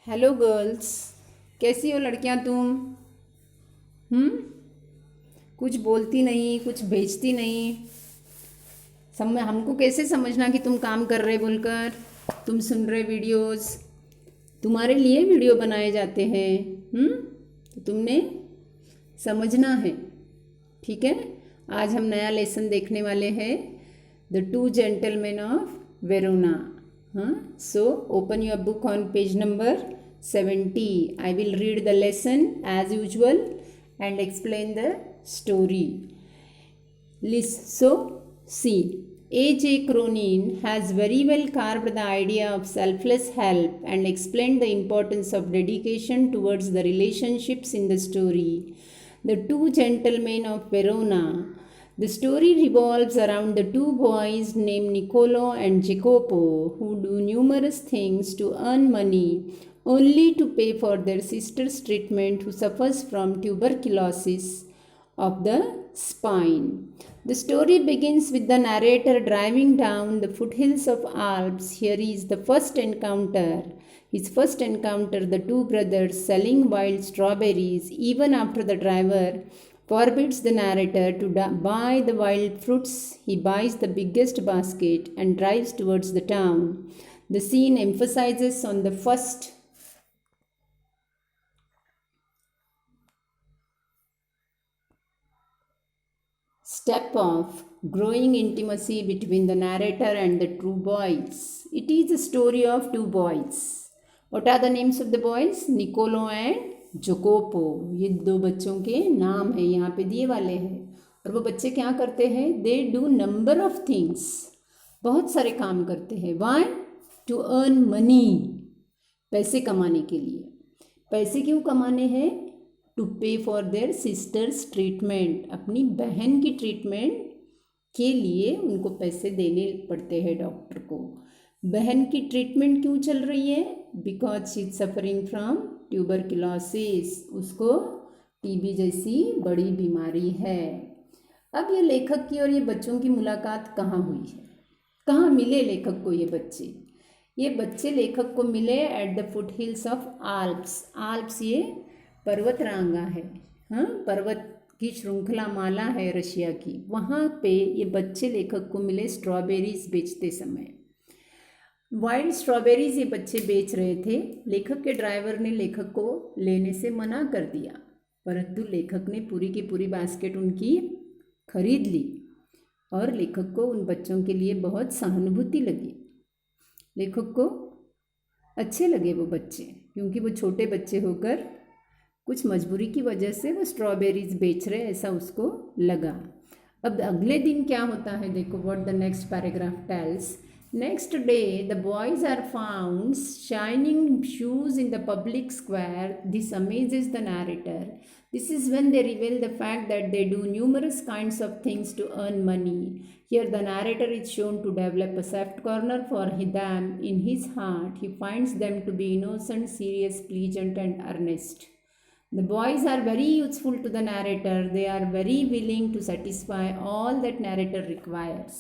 Hello girls. कैसी हो लड़कियां तुम? कुछ बोलती नहीं, कुछ भेजती नहीं। हमको कैसे समझना कि तुम काम कर रहे बोलकर? तुम सुन रहे वीडियोस, तुम्हारे लिए वीडियो बनाए जाते हैं। तो तुमने समझना है, ठीक है? आज हम नया लेसन देखने वाले हैं, the two gentleman of Verona. हाँ, so open your book on page number 70. I will read the lesson as usual and explain the story. Listen. So, see, A.J. Cronin has very well carved the idea of selfless help and explained the importance of dedication towards the relationships in the story. The Two Gentlemen of Verona. The story revolves around the two boys named Niccolo and Jacopo who do numerous things to earn money only to pay for their sister's treatment who suffers from tuberculosis of the spine. The story begins with the narrator driving down the foothills of Alps. Here is the first encounter. His first encounter, the two brothers selling wild strawberries, even after the driver forbids the narrator to buy the wild fruits. He buys the biggest basket and drives towards the town. The scene emphasizes on the first step of growing intimacy between the narrator and the two boys. It is a story of two boys. What are the names of the boys? Niccolo and Jacopo. ये दो बच्चों के नाम हैं, यहाँ पे दिए वाले हैं। और वो बच्चे क्या करते हैं? They do number of things, बहुत सारे काम करते हैं। वाई? टू अर्न मनी, पैसे कमाने के लिए। पैसे क्यों कमाने हैं? टू पे फॉर देयर सिस्टर्स ट्रीटमेंट, अपनी बहन की ट्रीटमेंट के लिए उनको पैसे देने पड़ते हैं डॉक्टर को। बहन की ट्रीटमेंट क्यों चल रही है? Because she is suffering from tuberculosis, उसको टीबी जैसी बड़ी बीमारी है। अब ये लेखक की और ये बच्चों की मुलाकात कहाँ हुई है? कहाँ मिले लेखक को ये बच्चे? ये बच्चे लेखक को मिले at the foot hills of Alps. Alps ये पर्वतरांगा है, हाँ, पर्वत की श्रृंखला माला है रशिया की। वहाँ पे ये बच्चे लेखक को मिले स्ट्रॉबेरीज बेचते समय। वाइल्ड स्ट्रॉबेरीज ये बच्चे बेच रहे थे। लेखक के ड्राइवर ने लेखक को लेने से मना कर दिया, परंतु लेखक ने पूरी की पूरी बास्केट उनकी खरीद ली और लेखक को उन बच्चों के लिए बहुत सहानुभूति लगी। लेखक को अच्छे लगे वो बच्चे, क्योंकि वो छोटे बच्चे होकर कुछ मजबूरी की वजह से वो स्ट्रॉबेरीज बेच रहे, ऐसा उसको लगा। अब अगले दिन क्या होता है देखो, what the next paragraph tells. Next day the boys are found shining shoes in the public square. This amazes the narrator. This is when they reveal the fact that they do numerous kinds of things to earn money. Here the narrator is shown to develop a soft corner for them in his heart. He finds them to be innocent, serious, pleasant and earnest. The boys are very useful to the narrator. They are very willing to satisfy all that narrator requires.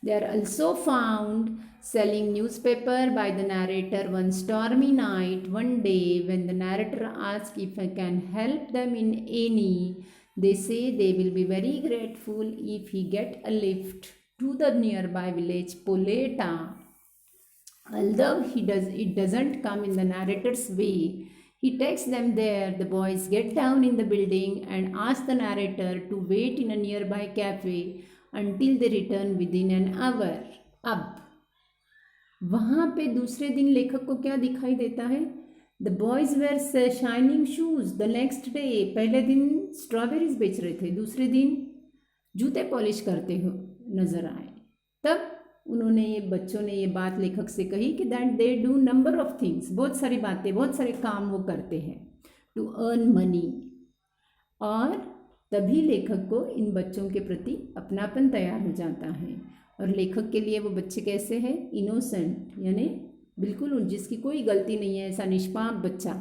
They are also found selling newspaper by the narrator one stormy night. One day when the narrator asks if I can help them in any, they say they will be very grateful if he get a lift to the nearby village Poleta. Although it doesn't come in the narrator's way, he takes them there. The boys get down in the building and ask the narrator to wait in a nearby cafe until they return within an hour. अब वहाँ पे दूसरे दिन लेखक को क्या दिखाई देता है? The boys were shining shoes the next day. पहले दिन स्ट्रॉबेरीज बेच रहे थे, दूसरे दिन जूते पॉलिश करते हो नजर आए। तब उन्होंने, ये बच्चों ने ये बात लेखक से कही कि that they do number of things, बहुत सारी बातें, बहुत सारे काम वो करते हैं टू अर्न मनी। और तभी लेखक को इन बच्चों के प्रति अपनापन तैयार हो जाता है। और लेखक के लिए वो बच्चे कैसे हैं? इनोसेंट, यानी बिल्कुल जिसकी कोई गलती नहीं है, ऐसा निष्पाप बच्चा।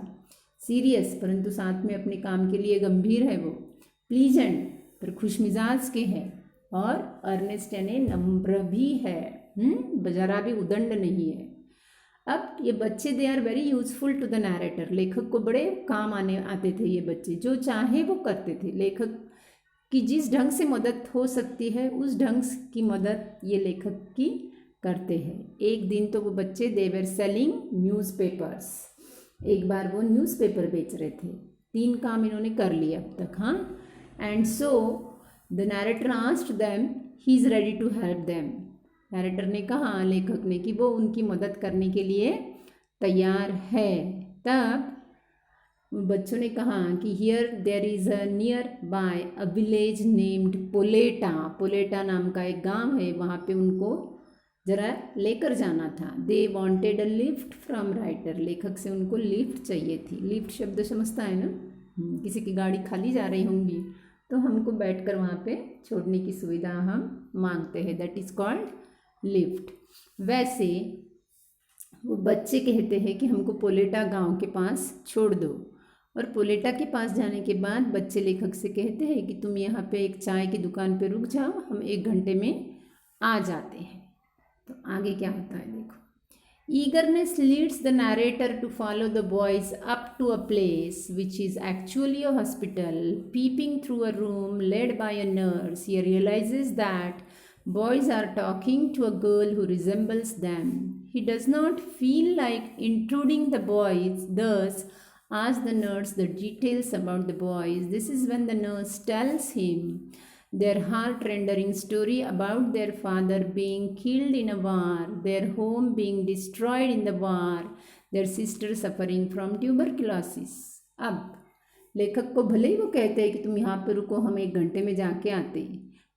सीरियस, परंतु साथ में अपने काम के लिए गंभीर है वो। प्लीजेंट, पर खुश मिजाज के हैं। और अर्नेस्ट यानी नम्र भी है, जरा भी उदंड नहीं है। अब ये बच्चे they are very useful to the narrator, लेखक को बड़े काम आते थे ये बच्चे, जो चाहे वो करते थे। लेखक की जिस ढंग से मदद हो सकती है उस ढंग की मदद ये लेखक की करते हैं। एक दिन तो वो बच्चे दे वर सेलिंग न्यूज़पेपर्स, एक बार वो न्यूज़पेपर बेच रहे थे। 3 काम इन्होंने कर लिए अब तक। हाँ, and so the narrator asked them he is ready to help them. Narrator ने कहा लेखक ने कि वो उनकी मदद करने के लिए तैयार है। तब बच्चों ने कहा कि here there is a near by a village named Poleta, Poleta नाम का एक गांव है, वहाँ पे उनको ज़रा लेकर जाना था। They wanted a lift from writer, लेखक से उनको लिफ्ट चाहिए थी। लिफ्ट शब्द समझता है ना, किसी की गाड़ी खाली जा रही होंगी तो हमको बैठकर वहाँ पे छोड़ने की सुविधा हम मांगते हैं, दैट इज़ कॉल्ड लिफ्ट। वैसे वो बच्चे कहते हैं कि हमको पोलेटा गांव के पास छोड़ दो, और पोलेटा के पास जाने के बाद बच्चे लेखक से कहते हैं कि तुम यहाँ पे एक चाय की दुकान पे रुक जाओ, हम 1 घंटे में आ जाते हैं। तो आगे क्या होता है देखो। Eagerness leads the narrator to follow the boys up to a place which is actually a hospital. Peeping through a room led by a nurse, he realizes that boys are talking to a girl who resembles them. He does not feel like intruding the boys, thus asks the nurse the details about the boys. This is when the nurse tells him their heart-rendering story about their father being killed in a war, their home being destroyed in the war, their sister suffering from tuberculosis. अब लेखक को भले ही वो कहते हैं कि तुम यहाँ पे रुको, हम 1 घंटे में जाके आते,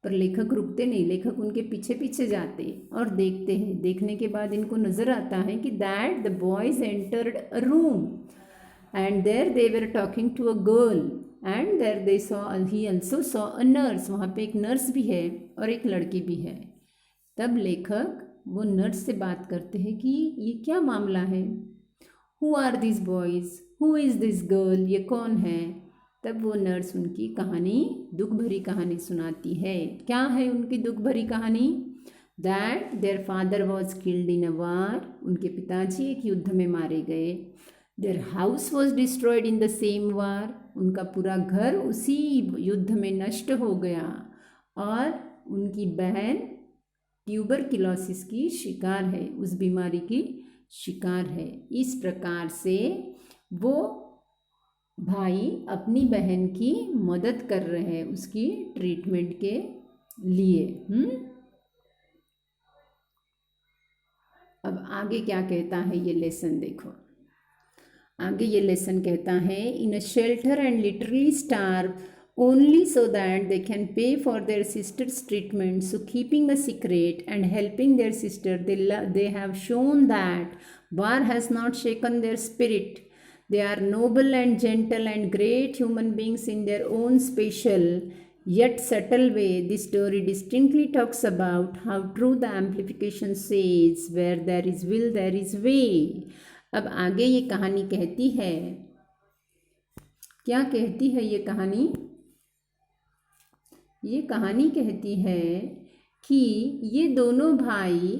पर लेखक रुकते नहीं, लेखक उनके पीछे पीछे जाते और देखते हैं। देखने के बाद इनको नज़र आता है कि that the boys entered a room and there they were talking to a girl and there they saw, he also saw a nurse, वहाँ पे एक नर्स भी है और एक लड़की भी है। तब लेखक वो नर्स से बात करते हैं कि ये क्या मामला है, who are these boys, who is this girl, ये कौन है। तब वो नर्स उनकी कहानी, दुख भरी कहानी सुनाती है। क्या है उनकी दुख भरी कहानी, that their father was killed in a war, उनके पिताजी एक युद्ध में मारे गए। Their house was destroyed in the same war, उनका पूरा घर उसी युद्ध में नष्ट हो गया, और उनकी बहन ट्यूबरक्लोसिस की शिकार है, उस बीमारी की शिकार है। इस प्रकार से वो भाई अपनी बहन की मदद कर रहे हैं उसकी ट्रीटमेंट के लिए। अब आगे क्या कहता है ये लेसन देखो। आगे ये लेसन कहता है, in a shelter and literally starve only so that they can pay for their sisters treatment, so keeping a secret and helping their sister, they have shown that war has not shaken their spirit, they are noble and gentle and great human beings in their own special yet subtle way. This story distinctly talks about how true the amplification says, where there is will there is way. अब आगे ये कहानी कहती है, क्या कहती है ये कहानी, ये कहानी कहती है कि ये दोनों भाई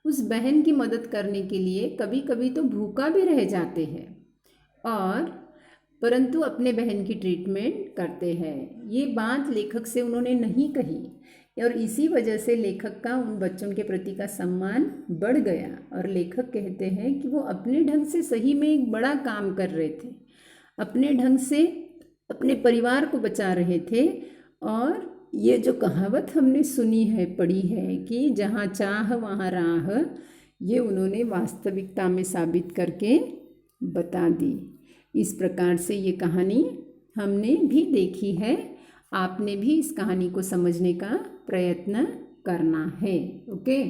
उस बहन की मदद करने के लिए कभी कभी तो भूखा भी रह जाते हैं, और परंतु अपने बहन की ट्रीटमेंट करते हैं। ये बात लेखक से उन्होंने नहीं कही, और इसी वजह से लेखक का उन बच्चों के प्रति का सम्मान बढ़ गया। और लेखक कहते हैं कि वो अपने ढंग से सही में एक बड़ा काम कर रहे थे, अपने ढंग से अपने परिवार को बचा रहे थे। और ये जो कहावत हमने सुनी है, पढ़ी है कि जहाँ चाह वहाँ राह, ये उन्होंने वास्तविकता में साबित करके बता दी। इस प्रकार से ये कहानी हमने भी देखी है, आपने भी इस कहानी को समझने का प्रयत्न करना है। ओके।